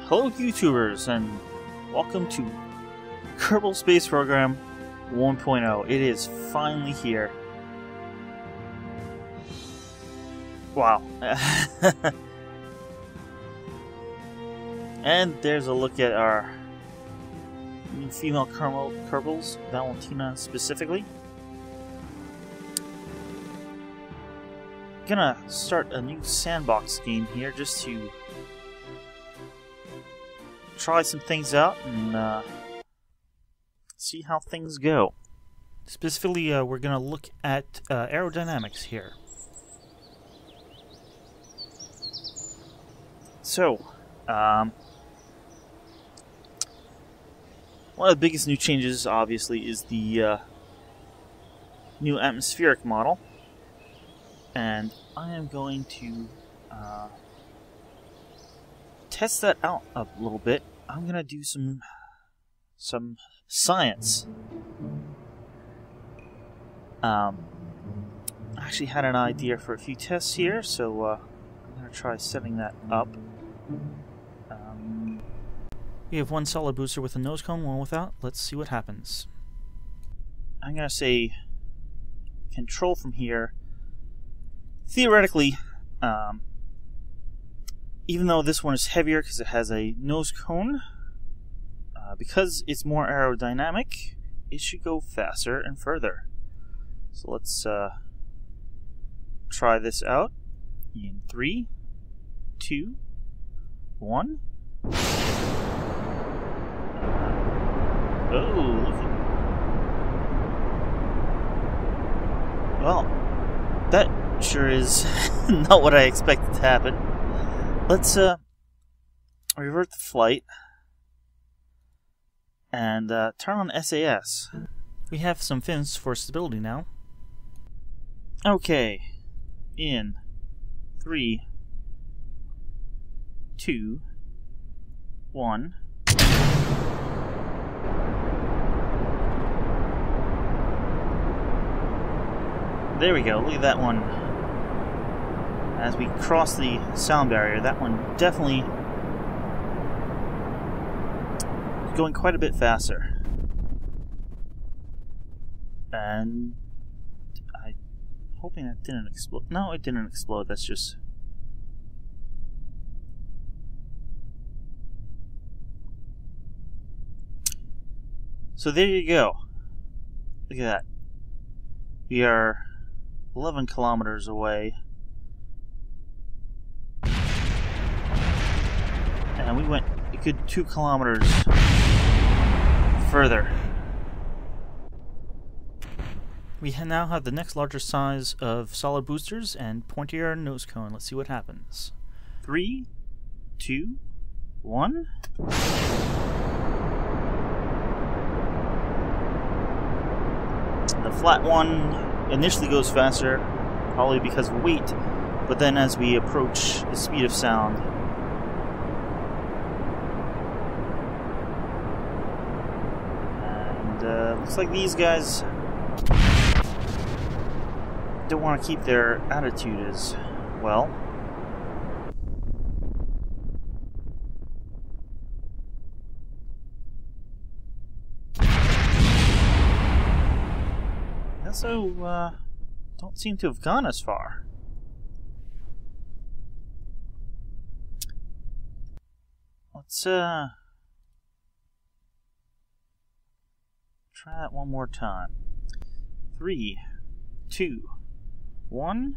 Hello YouTubers, and welcome to Kerbal Space Program 1.0. It is finally here. Wow. And there's a look at our new female Kerbals, Valentina specifically. Gonna start a new sandbox game here just to try some things out and see how things go. Specifically, we're gonna look at aerodynamics here. So, one of the biggest new changes, obviously, is the new atmospheric model, and I am going to test that out a little bit. I'm gonna do some science. I actually had an idea for a few tests here, so I'm gonna try setting that up. We have one solid booster with a nose cone, one without. Let's see what happens. I'm gonna say control from here. Theoretically, even though this one is heavier because it has a nose cone, because it's more aerodynamic, it should go faster and further. So let's try this out in 3, 2, 1. Oh, look at... Well, that sure is not what I expected to happen. Let's revert the flight and turn on SAS. We have some fins for stability now. Okay, in 3, 2, 1. There we go, look at that one. As we cross the sound barrier, that one definitely is going quite a bit faster. And I'm hoping that didn't explode. No, it didn't explode, that's just... So there you go. Look at that. We are 11 kilometers away. And we went a good 2 kilometers further. We now have the next larger size of solid boosters and pointier nose cone. Let's see what happens. 3, 2, 1. The flat one initially goes faster, probably because of weight, but then as we approach the speed of sound, looks like these guys don't want to keep their attitude as well. Also, don't seem to have gone as far. Let's try that one more time. 3, 2, 1.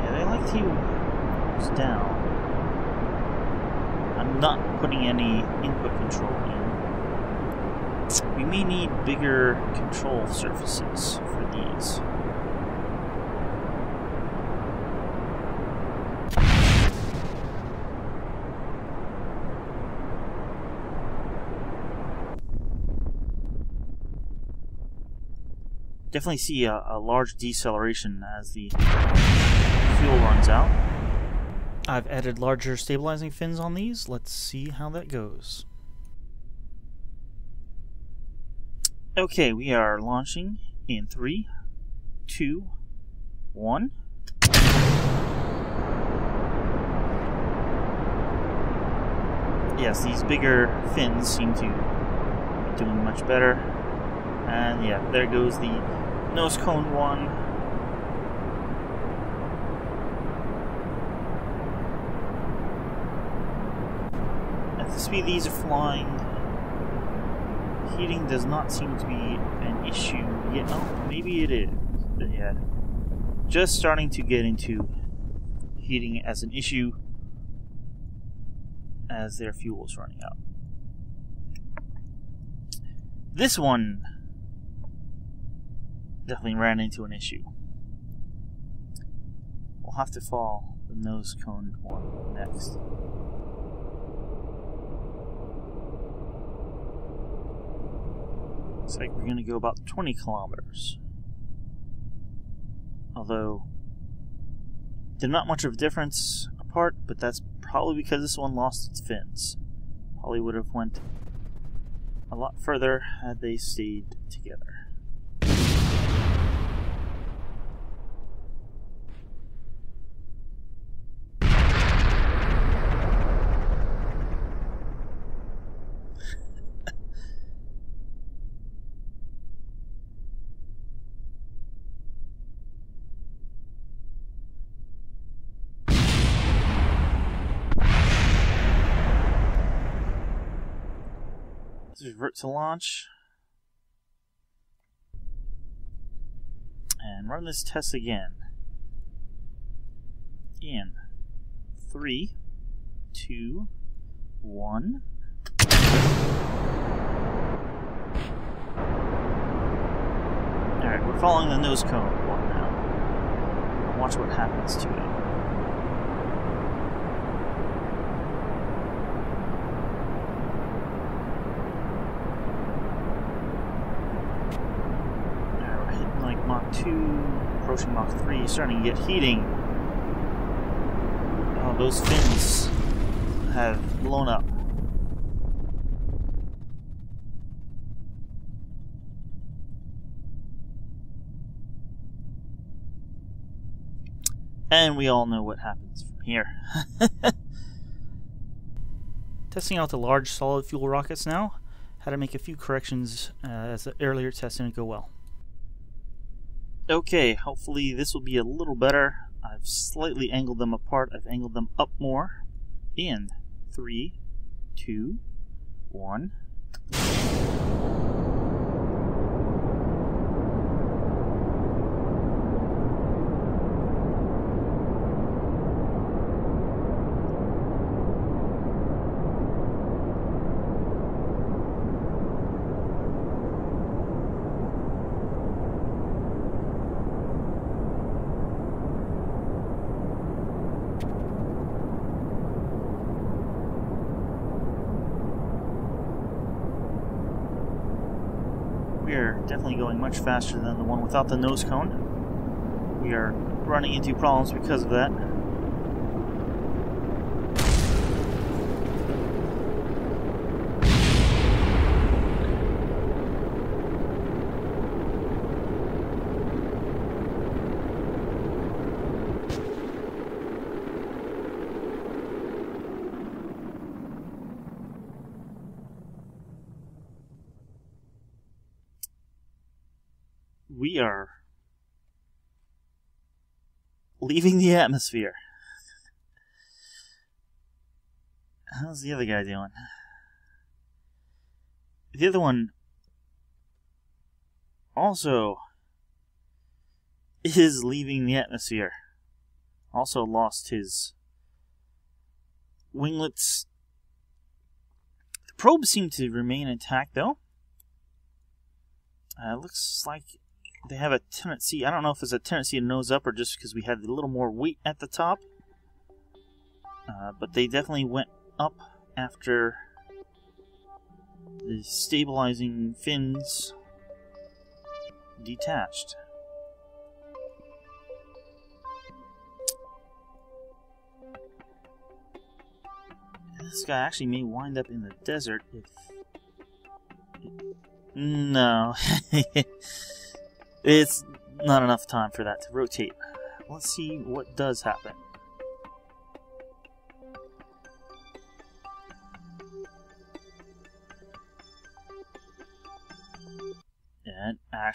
Yeah, they like to use down. I'm not putting any input control in. We may need bigger control surfaces for these. Definitely see a large deceleration as the fuel runs out. I've added larger stabilizing fins on these. Let's see how that goes. Okay, we are launching in 3, 2, 1. yes, these bigger fins seem to be doing much better. And yeah, there goes the nose cone one. At the speed these are flying, heating does not seem to be an issue yet. Oh, maybe it is. But yeah, just starting to get into heating as an issue as their fuel is running out. This one definitely ran into an issue. We'll have to fall the nose cone one next. Looks like we're going to go about 20 kilometers. Although, they're not much of a difference apart, but that's probably because this one lost its fins. Probably would have went a lot further had they stayed together. Revert to launch and run this test again in 3, 2, 1. Alright, we're following the nose cone one now. Watch what happens to it. Mach 2, approaching Mach 3, starting to get heating. Oh, those fins have blown up. And we all know what happens from here. Testing out the large solid fuel rockets now. Had to make a few corrections as the earlier test didn't go well. Okay, hopefully this will be a little better. I've slightly angled them apart. I've angled them up more. In 3, 2, 1. We are definitely going much faster than the one without the nose cone. We are running into problems because of that. We are leaving the atmosphere. How's the other guy doing? The other one also is leaving the atmosphere. Also lost his winglets. The probes seem to remain intact though. Looks like they have a tendency, I don't know if it's a tendency to nose up or just because we had a little more weight at the top. But they definitely went up after the stabilizing fins detached. This guy actually may wind up in the desert if... No. It's not enough time for that to rotate. Let's see what does happen.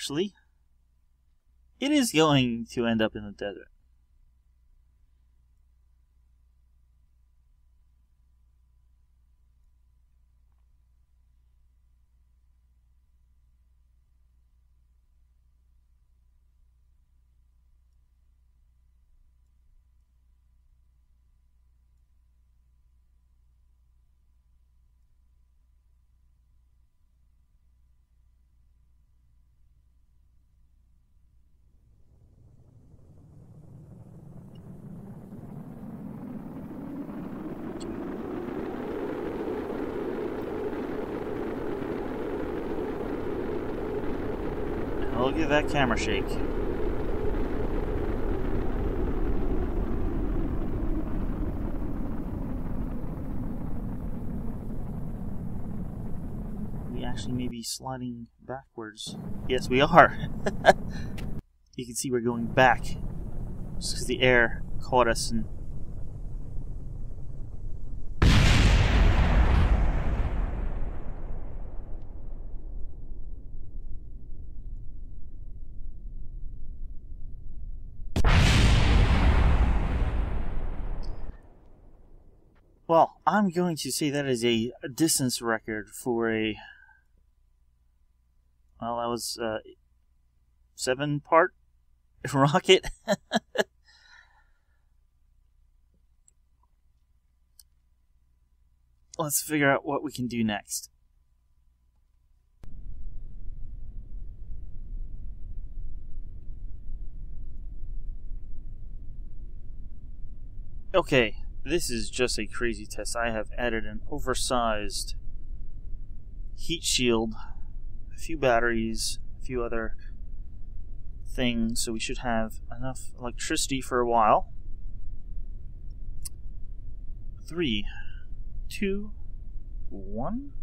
actually, it is going to end up in the desert. Look at that camera shake. We actually may be sliding backwards. Yes, we are. You can see we're going back just because the air caught us and well, I'm going to say that is a distance record for a... Well, that was a 7-part rocket. Let's figure out what we can do next. Okay. This is just a crazy test. I have added an oversized heat shield, a few batteries, a few other things, so we should have enough electricity for a while. 3, 2, 1.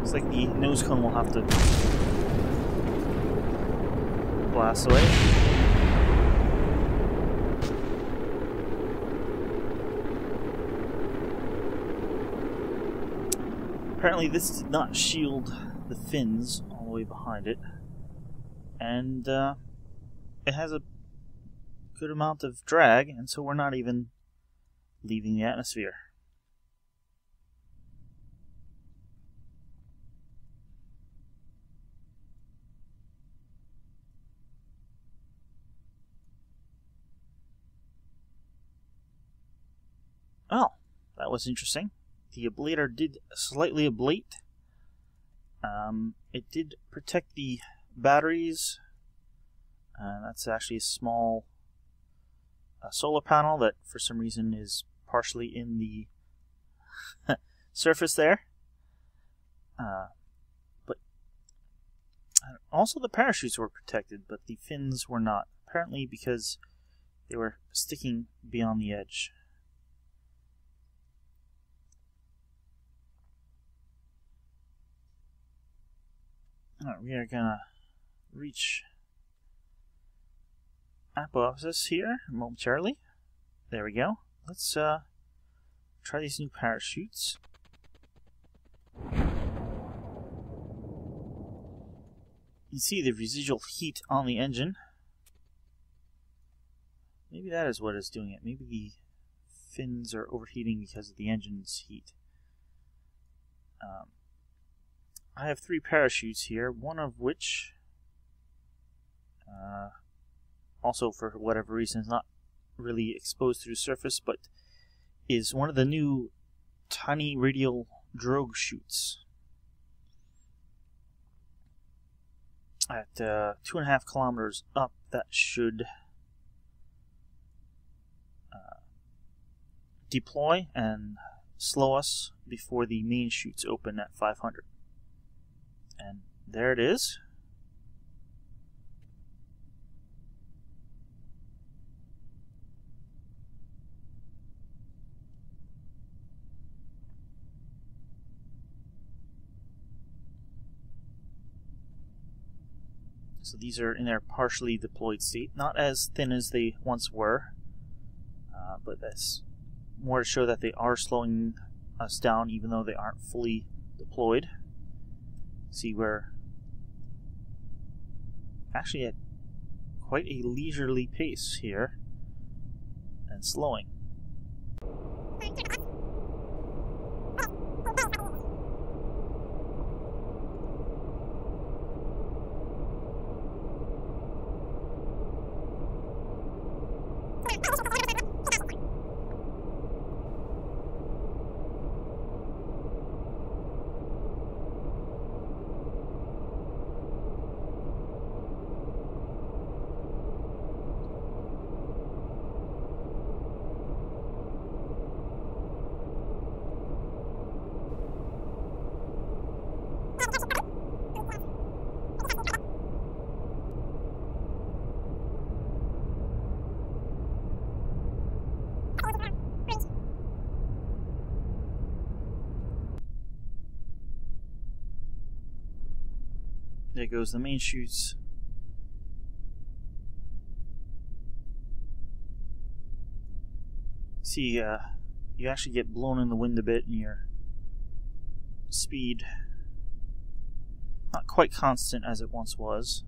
Looks like the nose cone will have to blast away. Apparently this did not shield the fins all the way behind it, and it has a good amount of drag, and so we're not even leaving the atmosphere. Well, that was interesting. The ablator did slightly ablate. It did protect the batteries. That's actually a small solar panel that for some reason is partially in the surface there. But also the parachutes were protected, but the fins were not. Apparently because they were sticking beyond the edge. Alright, we are gonna reach Apoapsis here momentarily. There we go. Let's try these new parachutes. You can see the residual heat on the engine. Maybe that is what is doing it. Maybe the fins are overheating because of the engine's heat. I have 3 parachutes here, one of which also for whatever reason is not really exposed to the surface, but is one of the new tiny radial drogue chutes. At 2.5 kilometers up, that should deploy and slow us before the main chutes open at 500. And there it is. So these are in their partially deployed state, not as thin as they once were, but that's more to show that they are slowing us down even though they aren't fully deployed. See, we're actually at quite a leisurely pace here and slowing. There goes the main chutes. See, you actually get blown in the wind a bit, and your speed not quite constant as it once was.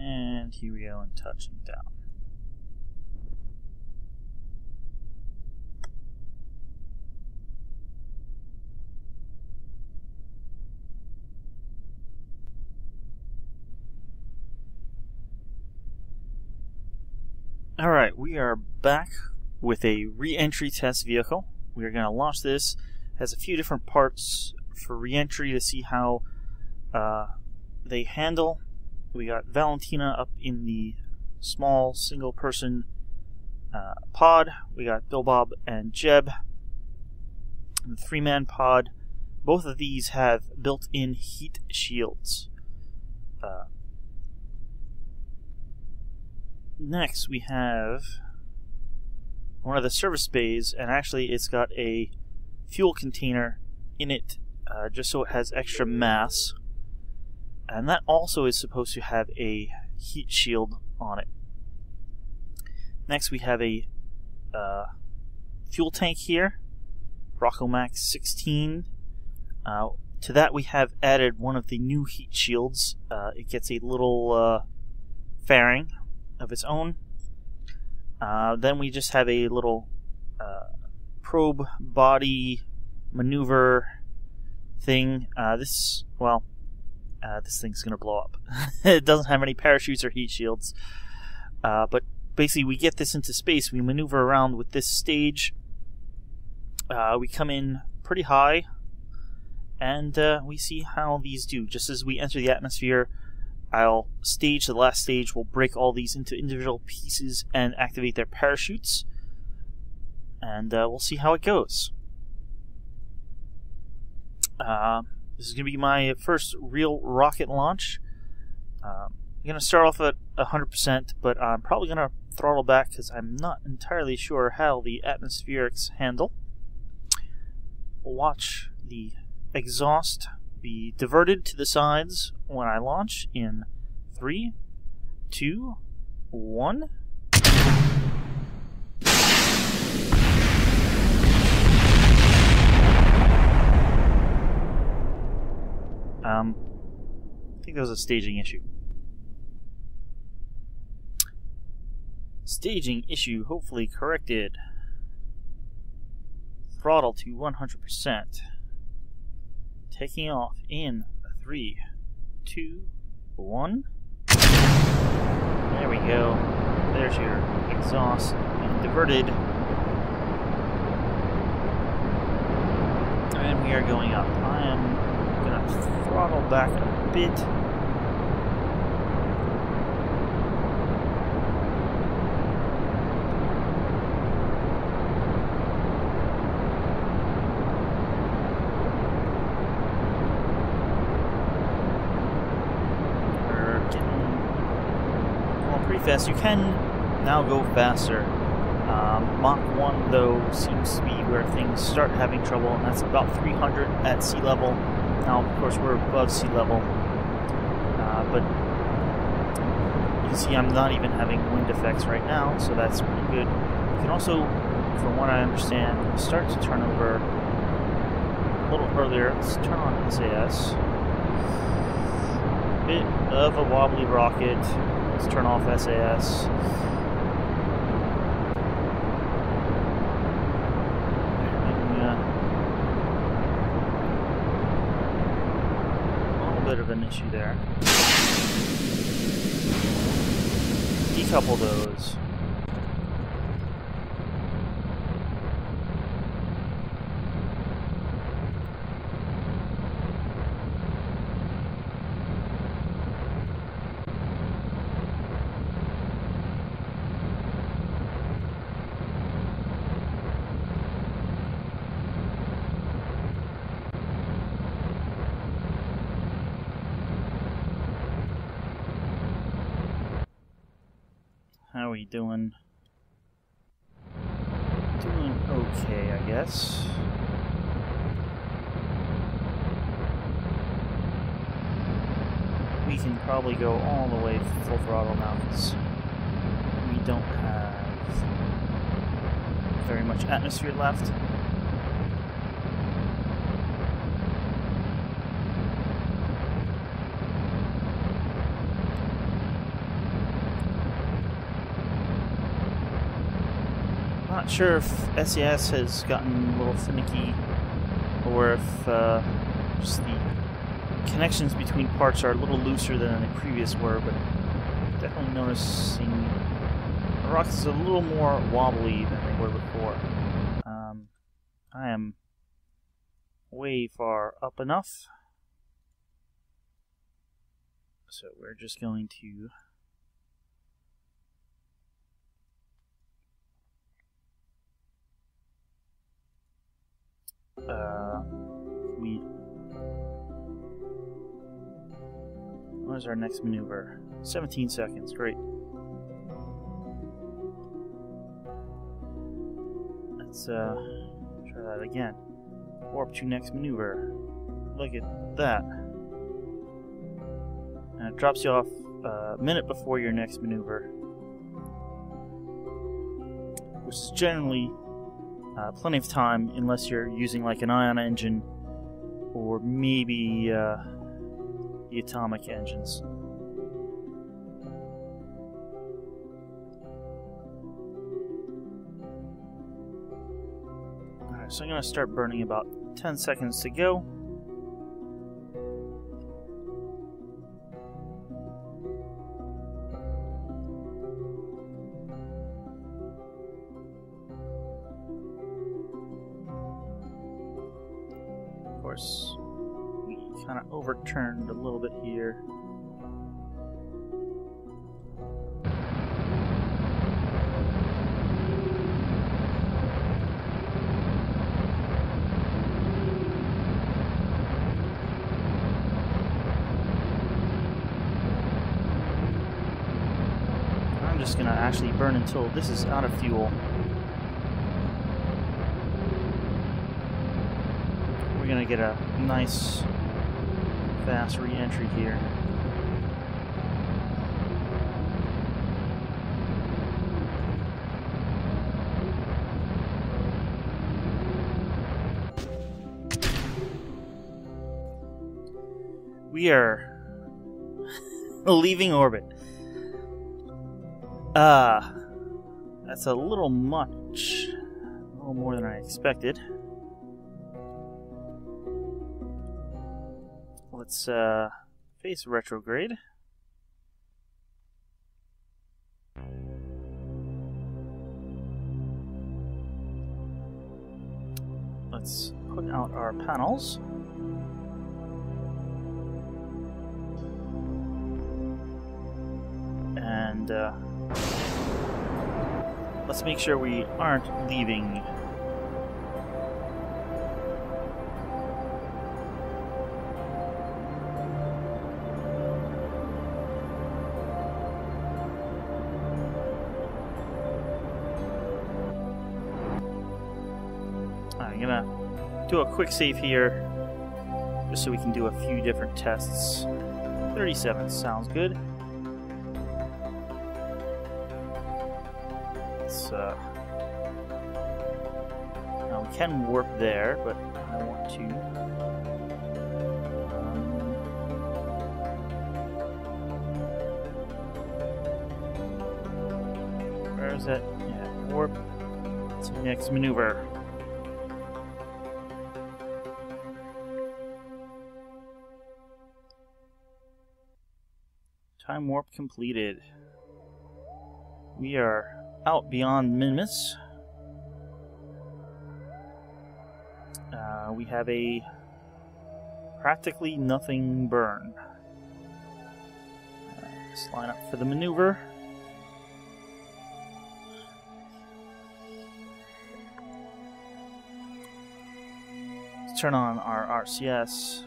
And here we go, and touching down. Alright, we are back with a re-entry test vehicle. We are going to launch this. It has a few different parts for re-entry to see how they handle. We got Valentina up in the small single-person pod. We got Bill Bob and Jeb in the 3-man pod. Both of these have built-in heat shields. Next, we have one of the service bays, and actually it's got a fuel container in it just so it has extra mass. And that also is supposed to have a heat shield on it. Next, we have a fuel tank here, Rockomax 16. To that, we have added one of the new heat shields. It gets a little fairing of its own. Then we just have a little probe body maneuver thing. This thing's gonna blow up. It doesn't have any parachutes or heat shields. But basically, we get this into space. We maneuver around with this stage. We come in pretty high, and we see how these do. Just as we enter the atmosphere, I'll stage the last stage. We'll break all these into individual pieces and activate their parachutes, and we'll see how it goes. This is going to be my first real rocket launch. I'm going to start off at 100%, but I'm probably going to throttle back because I'm not entirely sure how the atmospherics handle. We'll watch the exhaust be diverted to the sides when I launch in 3, 2, 1. I think that was a staging issue. Staging issue hopefully corrected. Throttle to 100%. Taking off in 3, 2, 1. There we go. There's your exhaust being diverted. And we are going up. I am going to throttle back a bit. Fast. You can now go faster. Mach 1 though seems to be where things start having trouble, and that's about 300 at sea level. Now of course we're above sea level, but you can see I'm not even having wind effects right now, so that's pretty good. You can also, from what I understand, start to turn over a little earlier. Let's turn on SAS. Bit of a wobbly rocket. Let's turn off SAS. A little bit of an issue there. Decouple those. How are we doing? Doing okay, I guess. We can probably go all the way full throttle now because we don't have very much atmosphere left. Not sure if SAS has gotten a little finicky, or if just the connections between parts are a little looser than they previous were, but definitely noticing the rockets are a little more wobbly than they were before. I am way far up enough, so we're just going to what is our next maneuver? 17 seconds, great. Let's try that again. Warp to next maneuver. Look at that. And it drops you off a minute before your next maneuver, which is generally plenty of time unless you're using like an ion engine or maybe the atomic engines. Alright, so I'm going to start burning about 10 seconds to go. Of course, we kind of overturned a little bit here. I'm just going to actually burn until this is out of fuel. We're going to get a nice fast re-entry here. We are leaving orbit. That's a little much. A little more than I expected. Let's face retrograde. Let's put out our panels. And let's make sure we aren't leaving. I'm gonna do a quick save here, just so we can do a few different tests. 37 sounds good. Now we can warp there, but I want to. Where is it? Yeah, warp to next maneuver. Time warp completed. We are out beyond Minmus. We have a practically nothing burn. Let's line up for the maneuver. Let's turn on our RCS.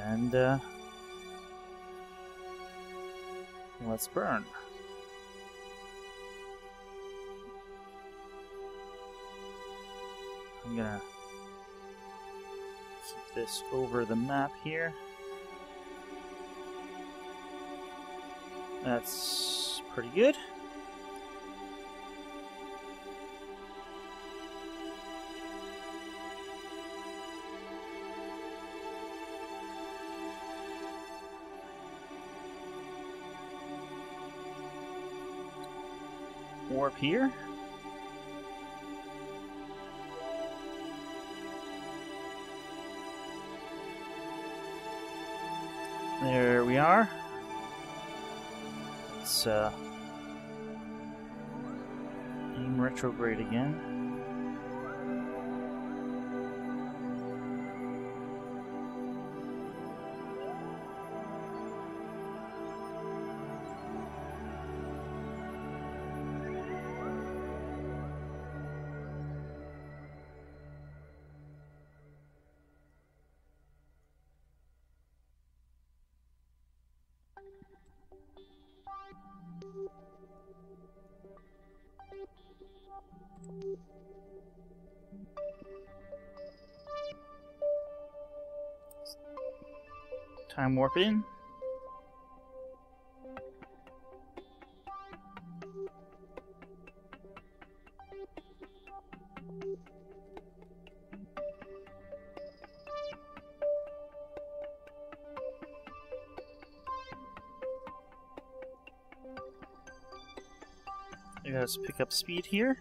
And let's burn. I'm gonna keep this over the map here. That's pretty good. Warp here. There we are. Let's aim retrograde again. Time warp in. Let's pick up speed here.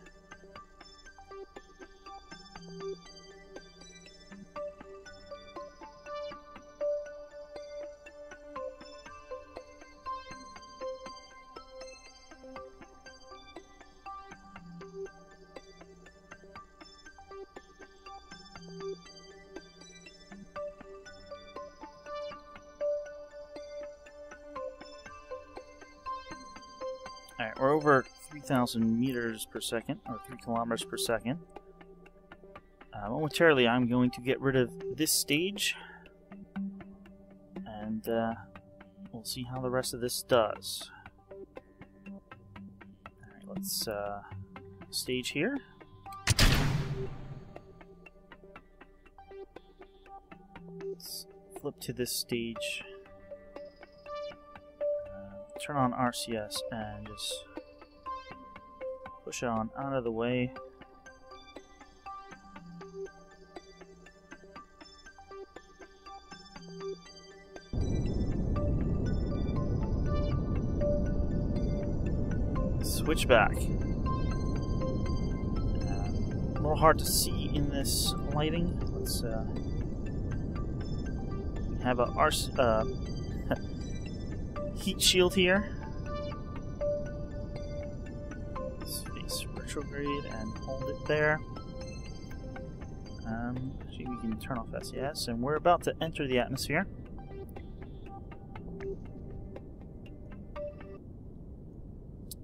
Alright, we're over 3,000 meters per second, or 3 kilometers per second. Momentarily, I'm going to get rid of this stage, and we'll see how the rest of this does. Alright, let's stage here. Let's flip to this stage. Turn on RCS and just push on out of the way. switch back. A little hard to see in this lighting. Let's have a heat shield here. Let's face retrograde and hold it there. Actually, we can turn off SES, and we're about to enter the atmosphere.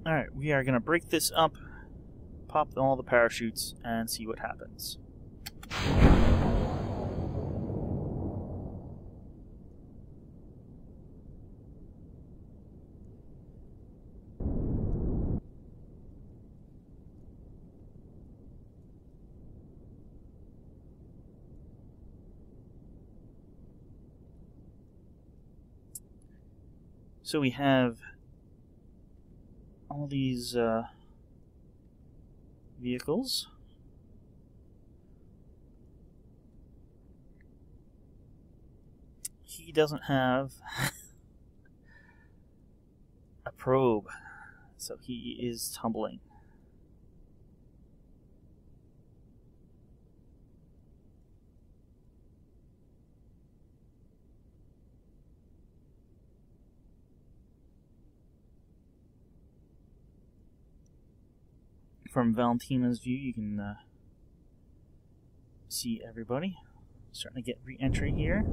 Alright, we are going to break this up, pop all the parachutes, and see what happens. So we have all these vehicles. He doesn't have a probe, so he is tumbling. From Valentina's view, you can see everybody. Starting to get re-entry here.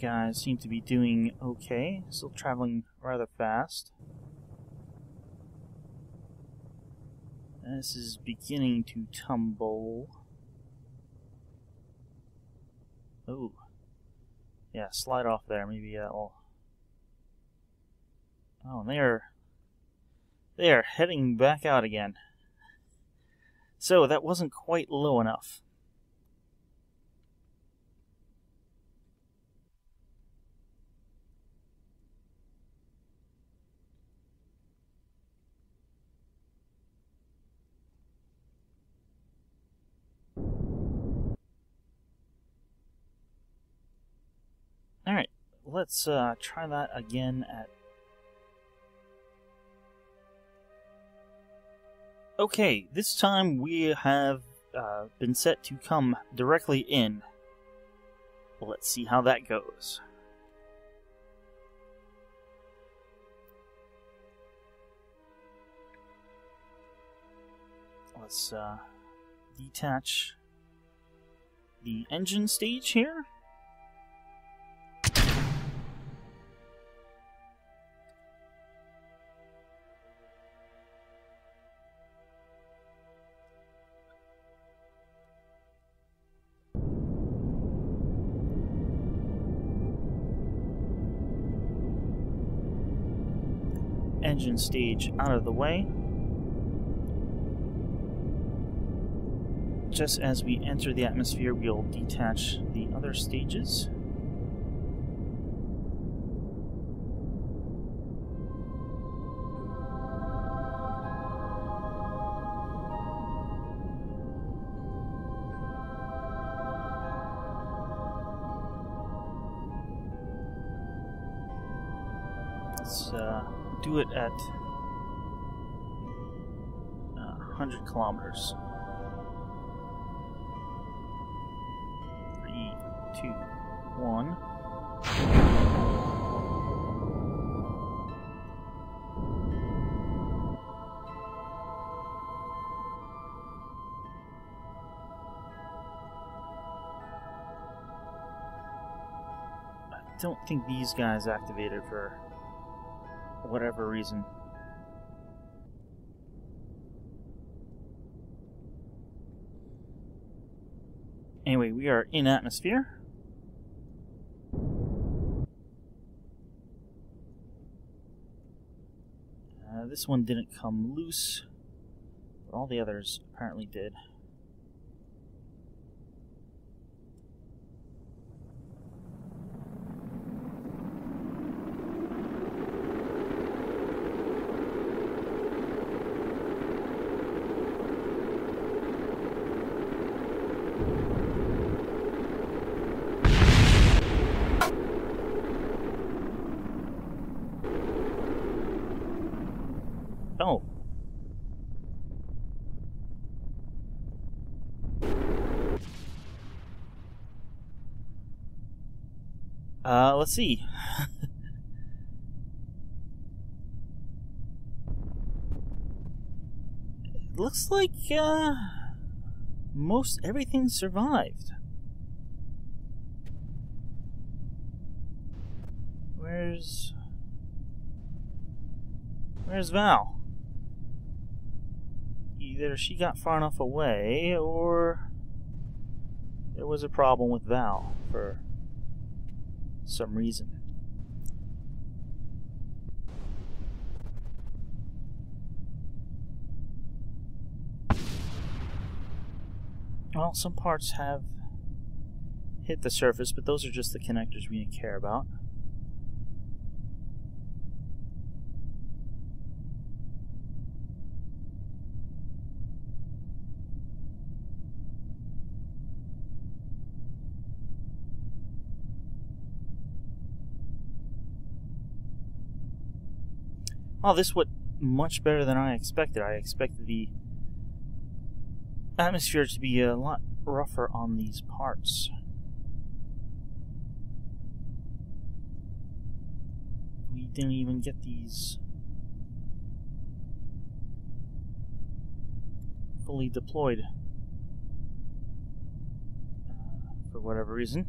Guys seem to be doing okay, still traveling rather fast. And this is beginning to tumble. Oh, yeah, slide off there. Maybe that'll. Oh, they are heading back out again. So that wasn't quite low enough. Alright, let's try that again at... Okay, this time we have been set to come directly in. Let's see how that goes. Let's detach the engine stage here. Engine stage out of the way. Just as we enter the atmosphere, we'll detach the other stages. Let's do it at 100 kilometers. 3, 2, 1. I don't think these guys activated for whatever reason. Anyway, we are in atmosphere. This one didn't come loose But all the others apparently did. Oh. Let's see. It looks like, most everything survived. Where's Val? Either she got far enough away, or there was a problem with Val for some reason. Well, some parts have hit the surface, but those are just the connectors we didn't care about. Oh, this went much better than I expected. I expected the atmosphere to be a lot rougher on these parts. We didn't even get these fully deployed for whatever reason.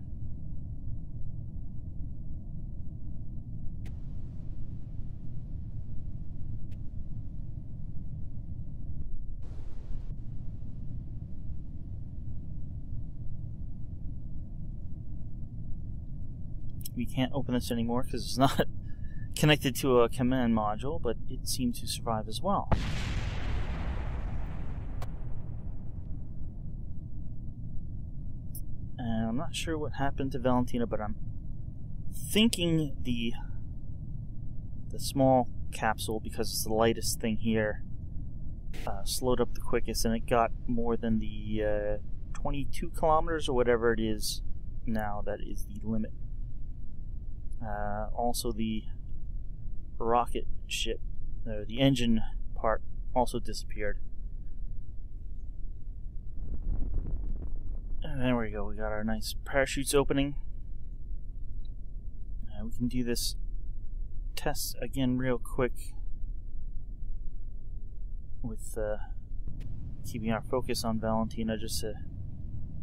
We can't open this anymore because it's not connected to a command module, but it seemed to survive as well. And I'm not sure what happened to Valentina, but I'm thinking the small capsule, because it's the lightest thing here, slowed up the quickest, and it got more than the 22 kilometers or whatever it is now. That is the limit. Also, the rocket ship, the engine part, also disappeared. And there we go. We got our nice parachutes opening. We can do this test again real quick with keeping our focus on Valentina, just to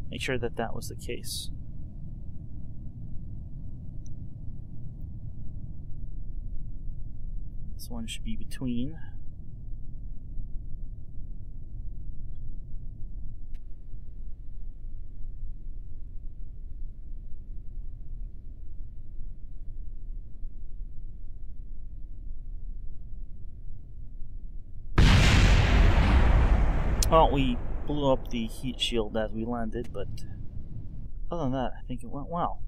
make sure that that was the case. This one should be between. Well, we blew up the heat shield as we landed, but other than that, I think it went well.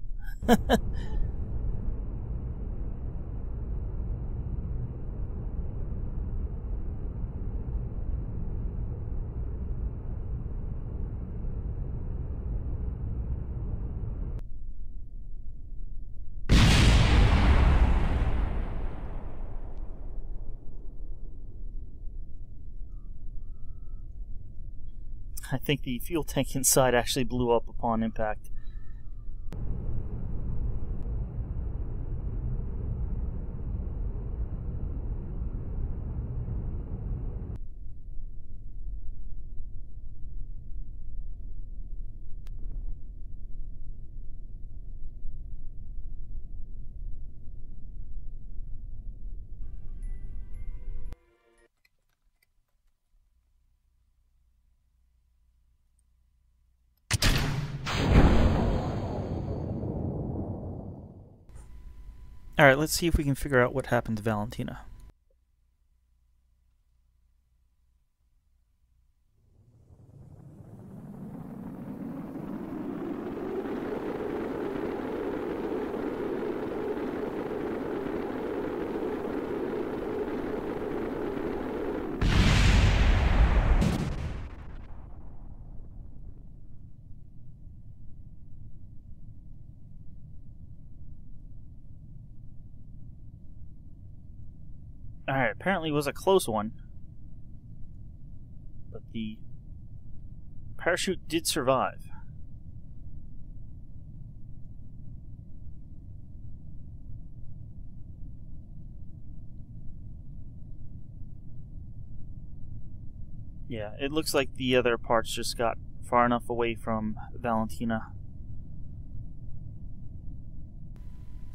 I think the fuel tank inside actually blew up upon impact. Alright, let's see if we can figure out what happened to Valentina. Alright, apparently it was a close one. But the parachute did survive. Yeah, it looks like the other parts just got far enough away from Valentina.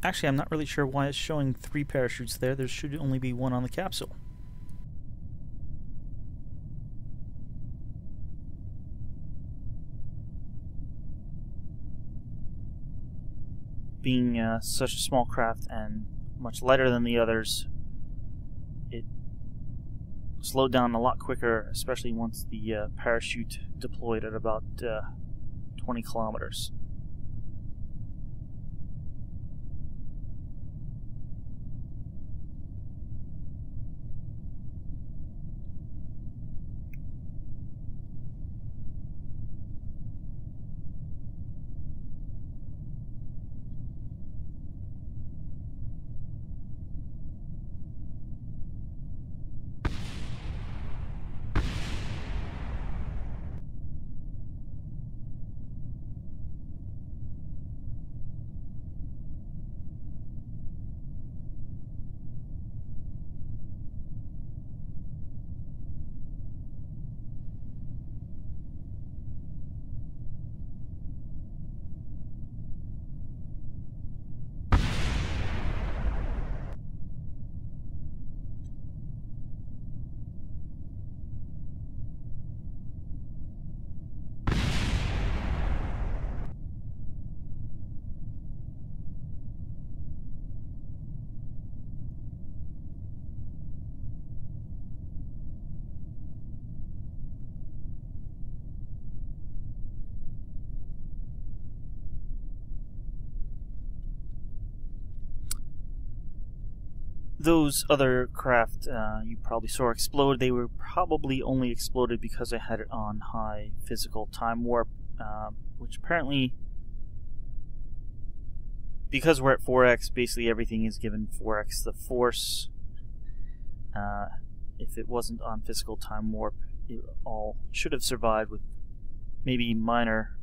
Actually, I'm not really sure why it's showing 3 parachutes there. There should only be 1 on the capsule. Being such a small craft and much lighter than the others, it slowed down a lot quicker, especially once the parachute deployed at about 20 kilometers. Those other craft you probably saw explode, they were probably only exploded because I had it on high physical time warp, which apparently, because we're at 4x, basically everything is given 4x the force. If it wasn't on physical time warp, it all should have survived with maybe minor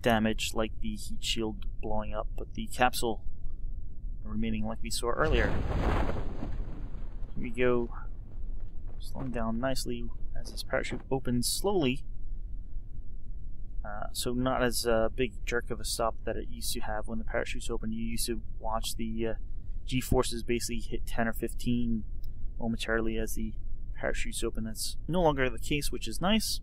damage like the heat shield blowing up, but the capsule remaining like we saw earlier. Here we go, slowing down nicely as this parachute opens slowly, so not as big jerk of a stop that it used to have when the parachutes open. You used to watch the G-forces basically hit 10 or 15 momentarily as the parachutes open. That's no longer the case, which is nice.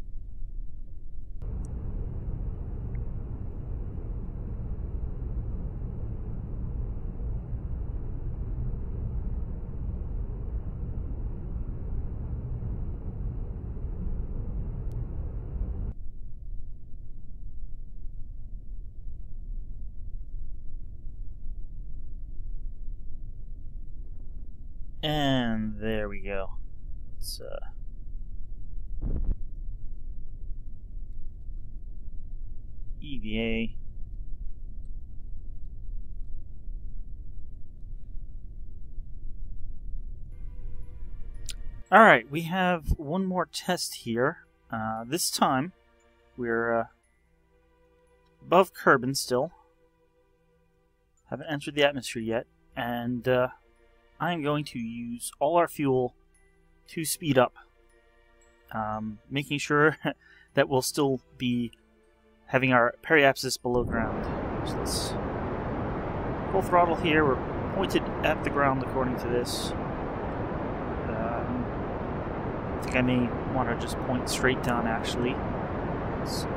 And there we go. Let's EVA. Alright, we have one more test here. This time we're above Kerbal still. Haven't entered the atmosphere yet, and I'm going to use all our fuel to speed up, making sure that we'll still be having our periapsis below ground. So let's full throttle here. We're pointed at the ground according to this. I think I may want to just point straight down actually. So,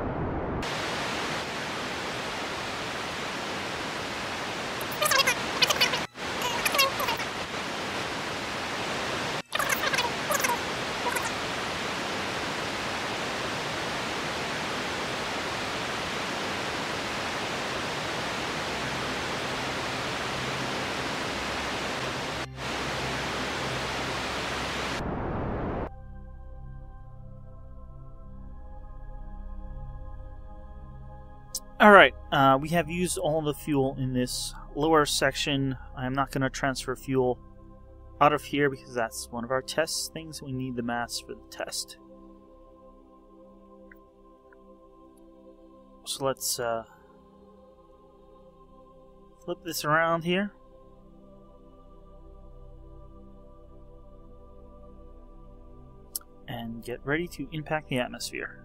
Alright, we have used all the fuel in this lower section. I am not going to transfer fuel out of here because that's one of our test things. We need the mass for the test. So let's flip this around here. And get ready to impact the atmosphere.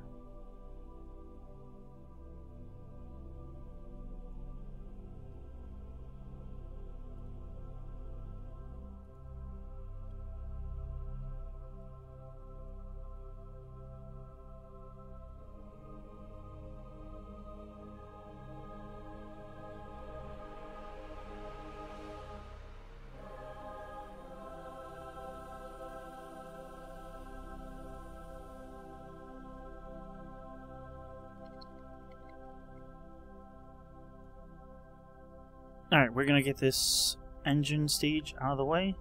Alright, we're gonna get this engine stage out of the way.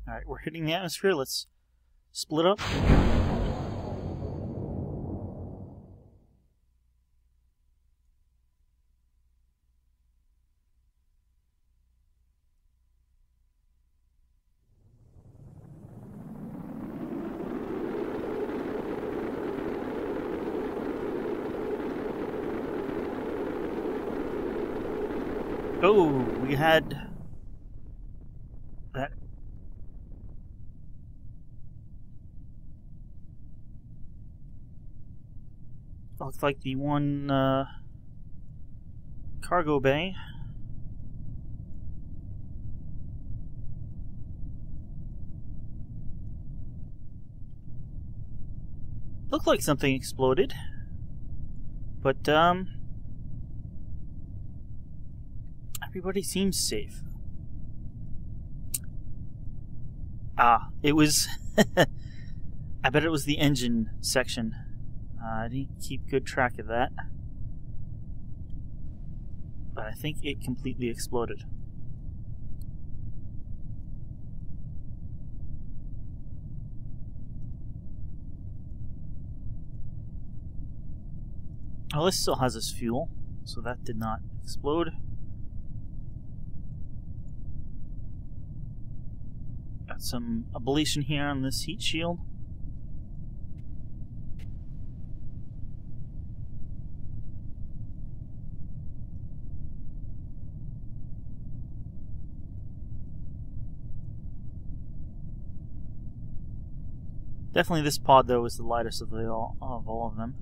Alright, we're hitting the atmosphere. Let's split up. Oh, we had that. Looks like the one cargo bay. Looked like something exploded, but everybody seems safe. Ah, it was... I bet it was the engine section. I didn't keep good track of that. But I think it completely exploded. Well, this still has its fuel, so that did not explode. Got some ablation here on this heat shield. Definitely this pod, though, is the lightest of all of them.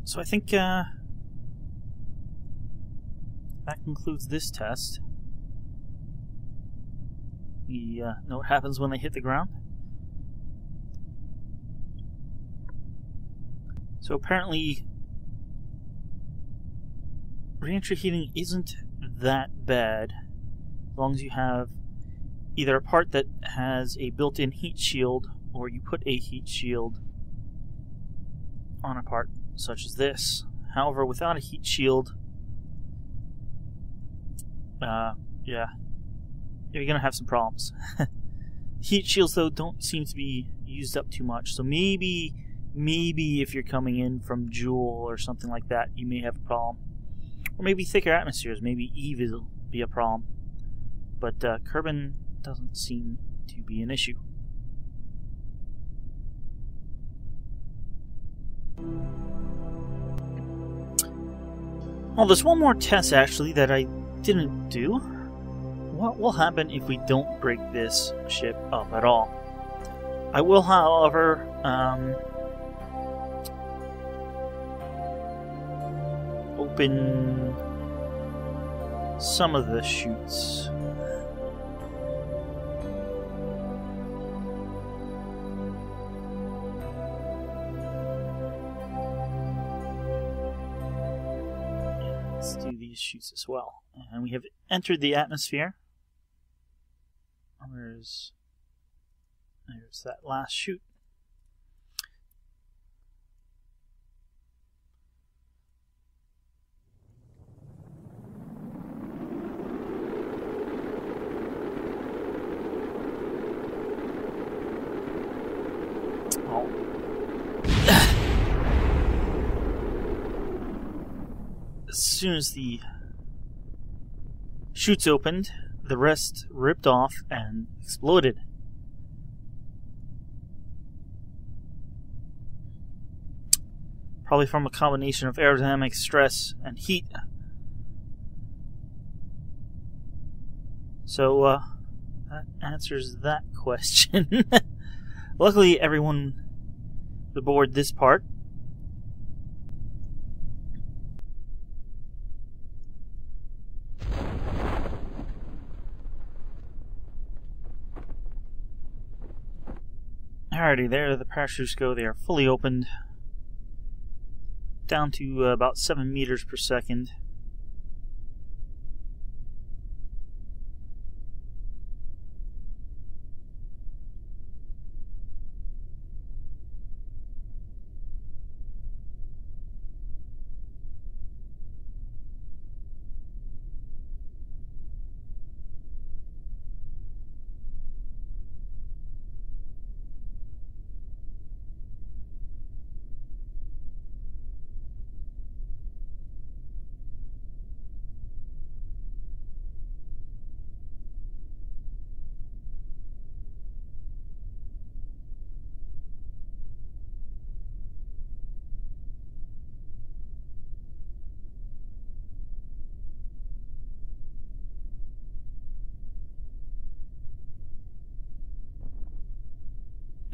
So I think that concludes this test. We know what happens when they hit the ground. So apparently reentry heating isn't that bad as long as you have either a part that has a built-in heat shield or you put a heat shield on a part such as this. However, without a heat shield, yeah, you're gonna have some problems. Heat shields, though, don't seem to be used up too much, so maybe if you're coming in from Jool or something like that, you may have a problem. Or maybe thicker atmospheres, maybe Eve will be a problem. But Kerbal doesn't seem to be an issue. Well, there's one more test, actually, that I didn't do. What will happen if we don't break this ship up at all? I will, however, open some of the chutes. let's do these chutes as well. And we have entered the atmosphere. There's that last chute. Oh. As soon as the chutes opened, the rest ripped off and exploded. Probably from a combination of aerodynamic stress and heat. So, that answers that question. Luckily, everyone aboard this part Alrighty, there the parachutes go. They are fully opened, down to about 7 meters per second.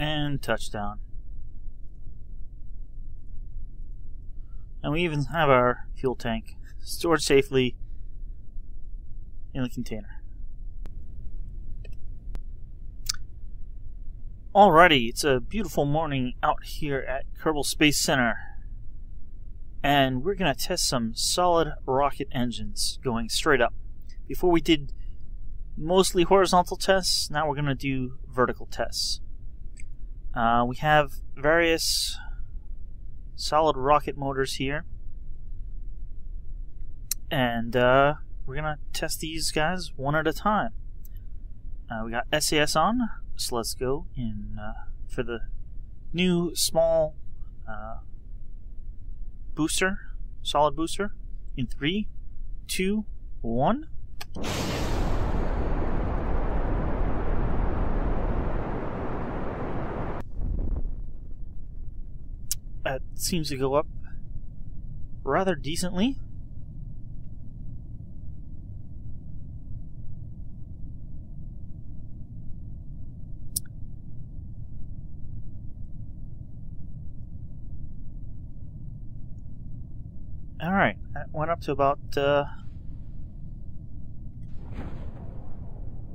And touchdown. And we even have our fuel tank stored safely in the container. Alrighty, it's a beautiful morning out here at Kerbal Space Center. And we're going to test some solid rocket engines going straight up. Before we did mostly horizontal tests, now we're going to do vertical tests. We have various solid rocket motors here, and we're gonna test these guys one at a time. We got SAS on, so let's go in for the new small booster, solid booster, in 3, 2, 1. That seems to go up rather decently. Alright, that went up to about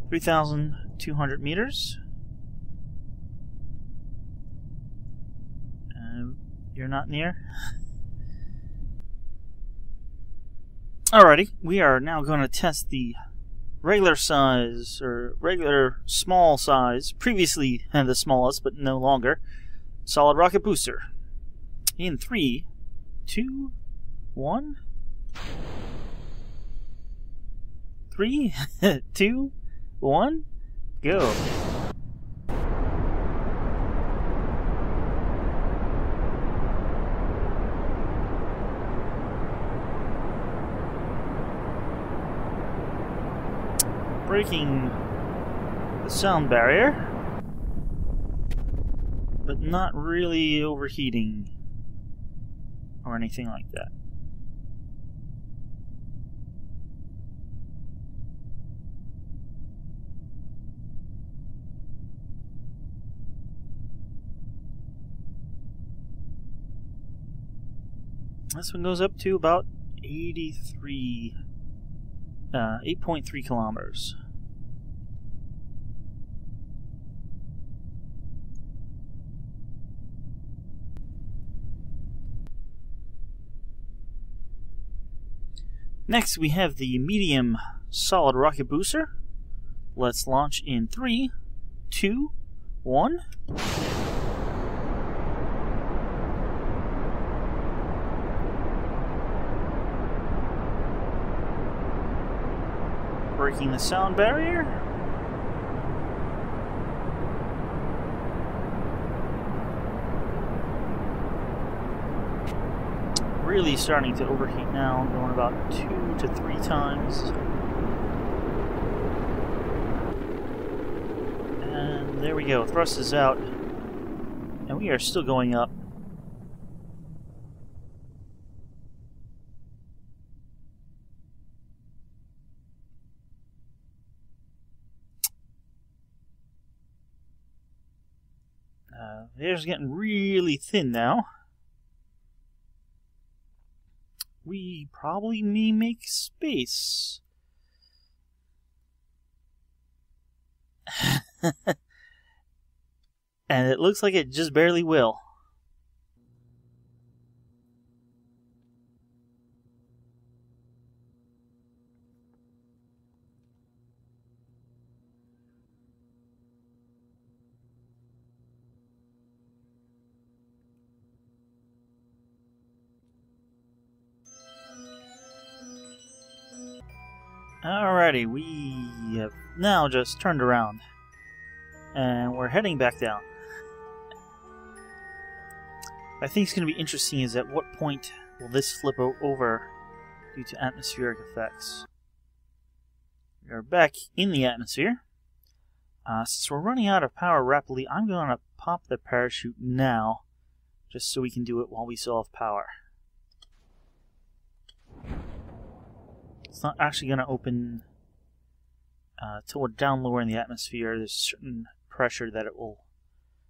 3,200 meters. You're not near. Alrighty, we are now going to test the regular size, or regular small size, previously the smallest, but no longer, solid rocket booster. In 3, 2, 1. 3, 2, 1, go. Breaking the sound barrier, but not really overheating or anything like that. This one goes up to about 8.3 kilometers. Next, we have the medium solid rocket booster. Let's launch in 3, 2, 1. Breaking the sound barrier. Really starting to overheat now, going about 2 to 3 times. And there we go, thrust is out. And we are still going up. The air's getting really thin now. We probably may make space. And it looks like it just barely will. Alrighty, we have now just turned around and we're heading back down. I think it's going to be interesting is at what point will this flip over due to atmospheric effects. We are back in the atmosphere. Since we're running out of power rapidly, I'm going to pop the parachute now just so we can do it while we still have power. It's not actually going to open till we're down lower in the atmosphere. There's a certain pressure that it will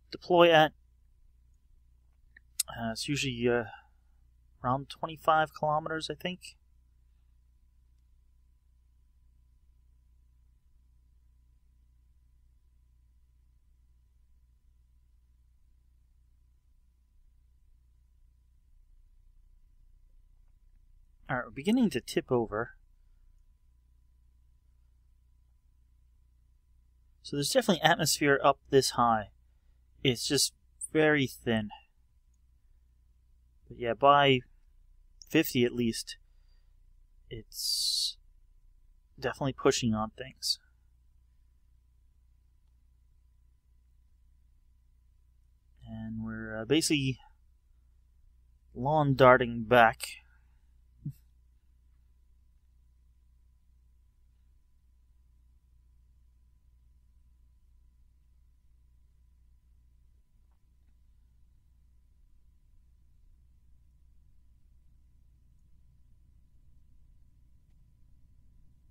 deploy at. It's usually around 25 kilometers, I think. Alright, we're beginning to tip over. So there's definitely atmosphere up this high. It's just very thin. But yeah, by 50 at least, it's definitely pushing on things. And we're basically lawn darting back.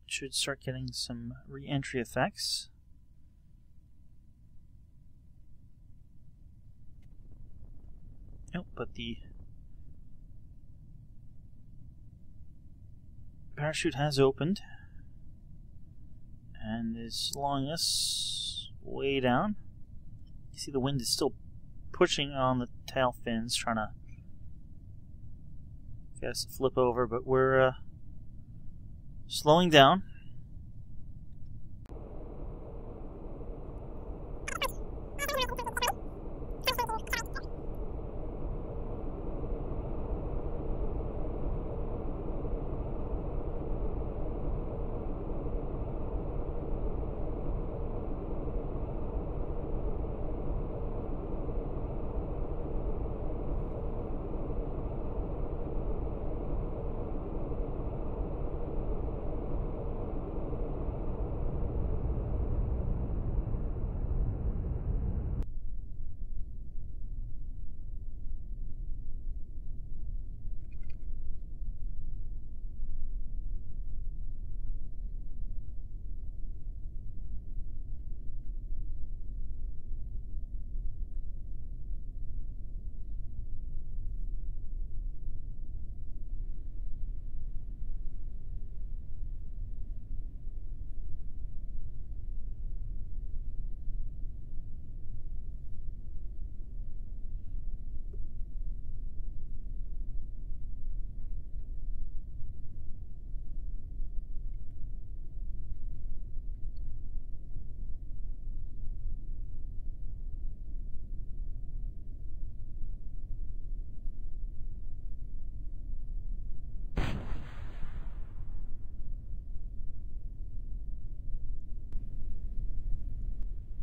Should start getting some re-entry effects. Nope, but the parachute has opened and is slowing us way down. You see the wind is still pushing on the tail fins, trying to get us to flip over, but we're slowing down.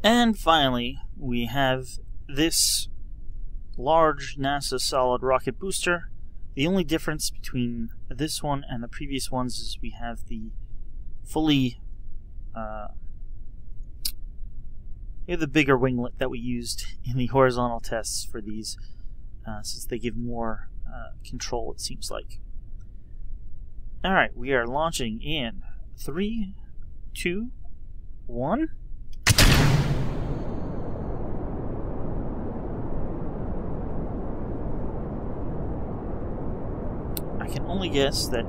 And finally, we have this large NASA solid rocket booster. The only difference between this one and the previous ones is we have the fully the bigger winglet that we used in the horizontal tests for these, since they give more control, it seems like. Alright, we are launching in 3, 2, 1. I can only guess that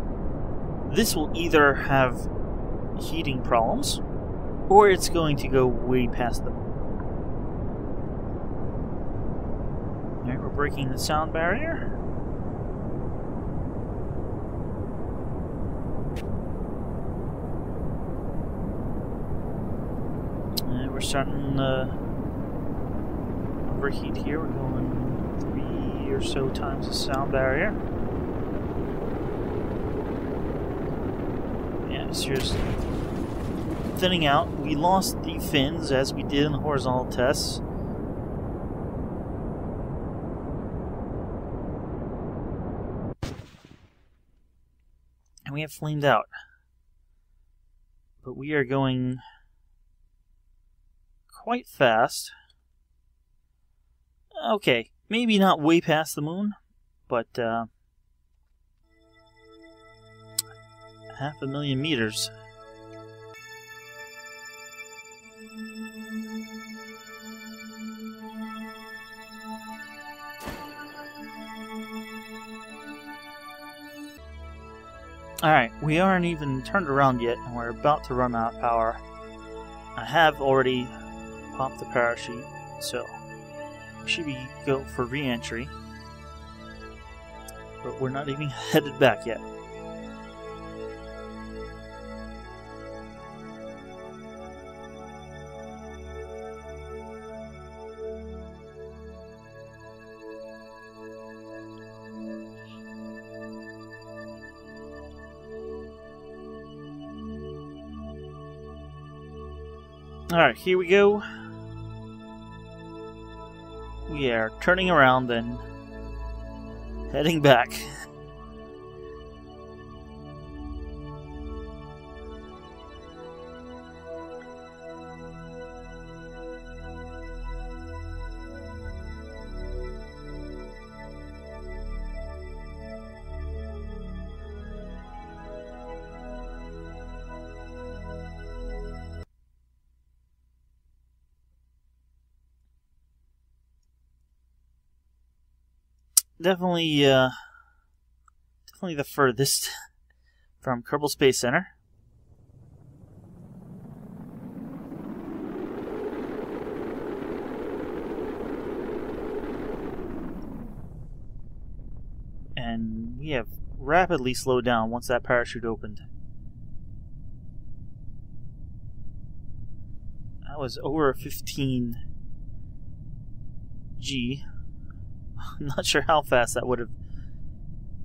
this will either have heating problems or it's going to go way past them. Alright, we're breaking the sound barrier. And we're starting to overheat here. We're going 3 or so times the sound barrier. Yeah, so here's thinning out. We lost the fins as we did in the horizontal tests. And we have flamed out. But we are going quite fast. Okay, maybe not way past the moon, but 500,000 meters. Alright, we aren't even turned around yet, and we're about to run out of power. I have already popped the parachute, so should we go for re-entry? But we're not even headed back yet. Alright, here we go. We are turning around and heading back. Definitely the furthest from Kerbal Space Center. And we have rapidly slowed down once that parachute opened. That was over 15 G. I'm not sure how fast that would have,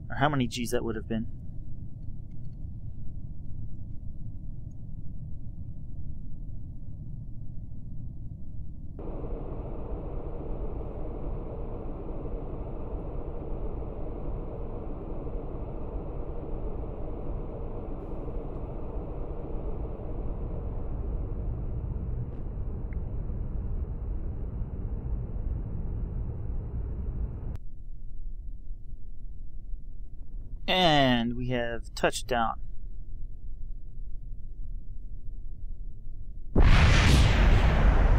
or how many G's that would have been. And we have touched down.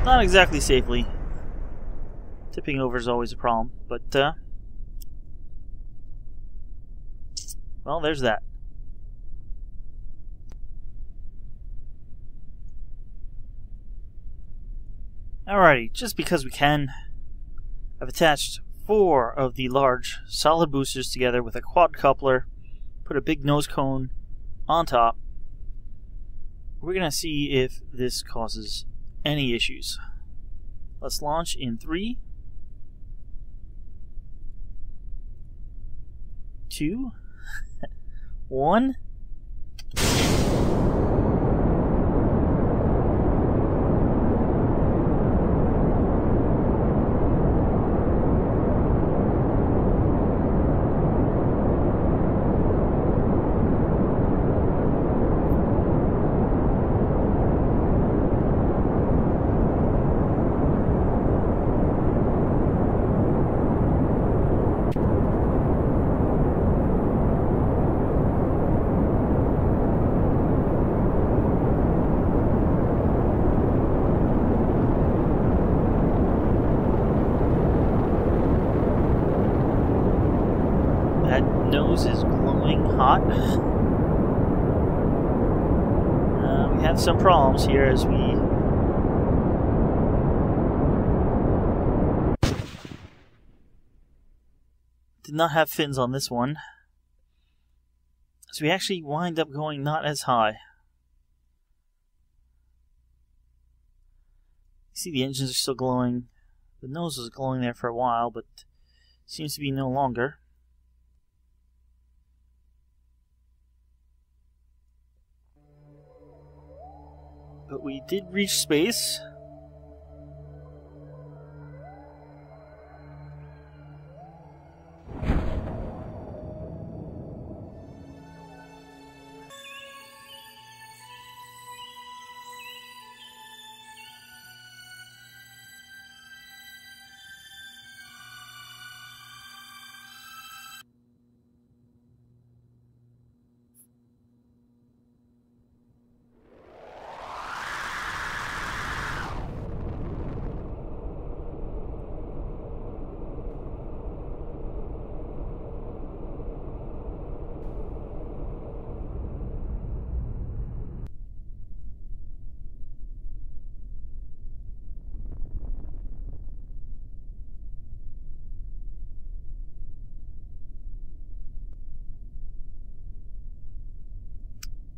Not exactly safely. Tipping over is always a problem, but well, there's that. Alrighty, just because we can, I've attached 4 of the large solid boosters together with a quad coupler, put a big nose cone on top. We're going to see if this causes any issues. Let's launch in 3, 2, 1. hot. We have some problems here as we did not have fins on this one. So we actually wind up going not as high. You see the engines are still glowing. The nose was glowing there for a while, but seems to be no longer. But we did reach space.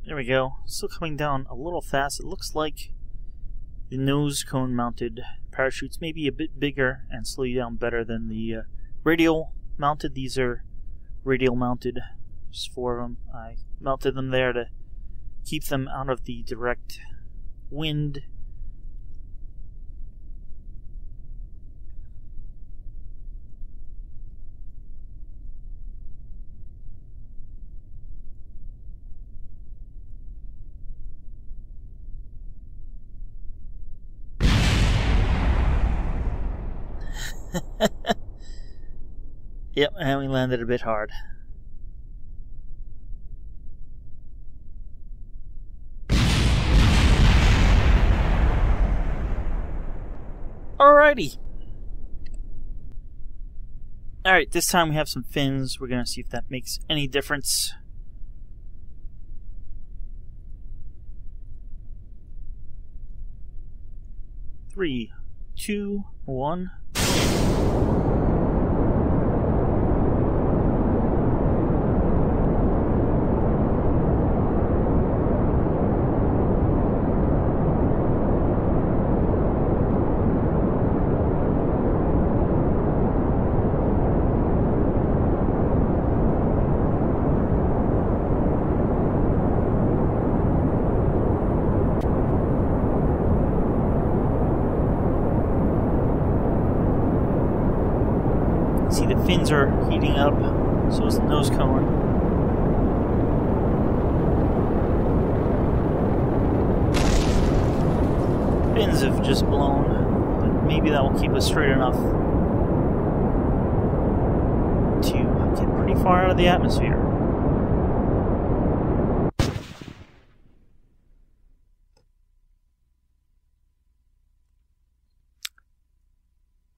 There we go. Still coming down a little fast. It looks like the nose cone mounted parachutes may be a bit bigger and slow you down better than the radial mounted. These are radial mounted. There's 4 of them. I mounted them there to keep them out of the direct wind. Yep, and we landed a bit hard. Alrighty. Alright, this time we have some fins. We're gonna see if that makes any difference. Three, 2, 1. See, the fins are heating up, so is the nose cone. Fins have just blown, but maybe that will keep us straight enough to get pretty far out of the atmosphere.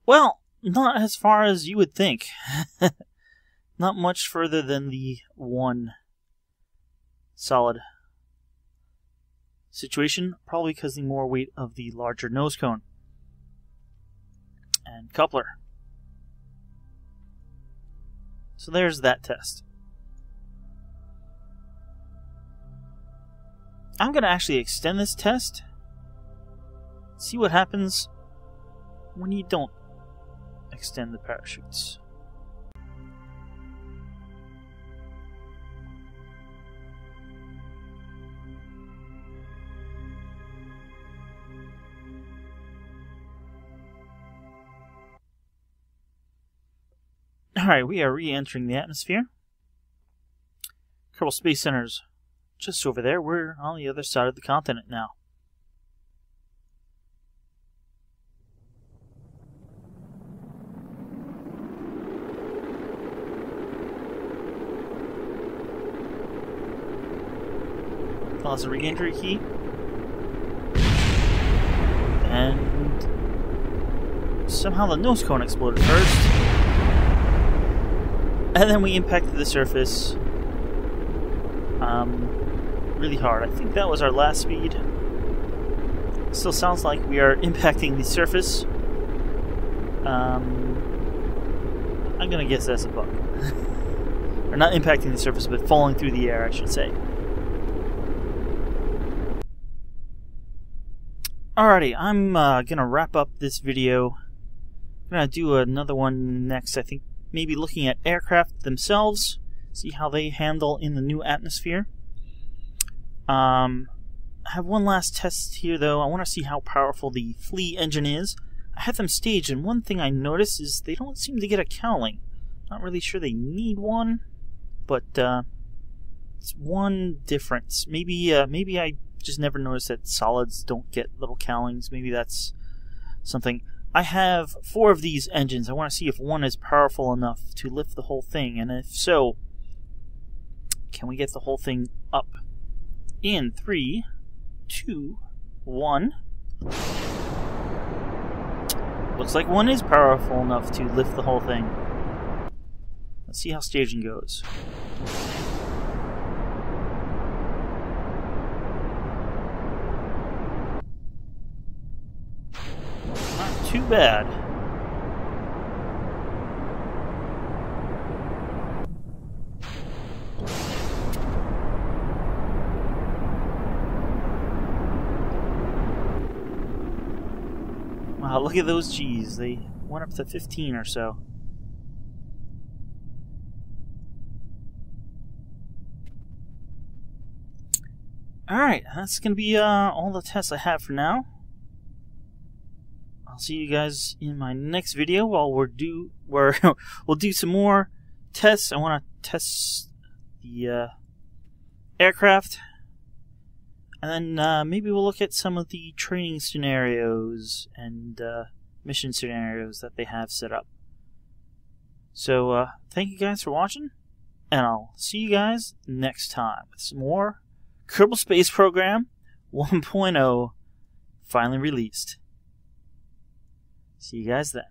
Well, not as far as you would think. Not much further than the 1 solid situation, probably because the more weight of the larger nose cone and coupler. So there's that test. I'm going to actually extend this test, see what happens when you don't extend the parachutes. Alright, we are re-entering the atmosphere. Kerbal Space Center's just over there. We're on the other side of the continent now. Lots of re-entry key. And somehow the nose cone exploded first. And then we impacted the surface. really hard. I think that was our last speed. Still sounds like we are impacting the surface. I'm gonna guess that's a bug. Or not impacting the surface, but falling through the air, I should say. Alrighty, I'm gonna wrap up this video. I'm gonna do another one next, I think maybe looking at aircraft themselves, see how they handle in the new atmosphere. I have one last test here though. I want to see how powerful the flea engine is. I have them staged, and one thing I noticed is they don't seem to get a cowling. Not really sure they need one, but it's one difference. Maybe I just never noticed that solids don't get little cowlings. Maybe that's something. I have 4 of these engines. I want to see if one is powerful enough to lift the whole thing, and if so, can we get the whole thing up in 3, 2, 1. Looks like one is powerful enough to lift the whole thing. Let's see how staging goes. Not too bad. Wow, look at those G's. They went up to 15 or so. Alright, that's going to be all the tests I have for now. I'll see you guys in my next video while we'll do some more tests. I want to test the aircraft. And then maybe we'll look at some of the training scenarios and mission scenarios that they have set up. So, thank you guys for watching, and I'll see you guys next time with some more Kerbal Space Program 1.0 finally released. See you guys then.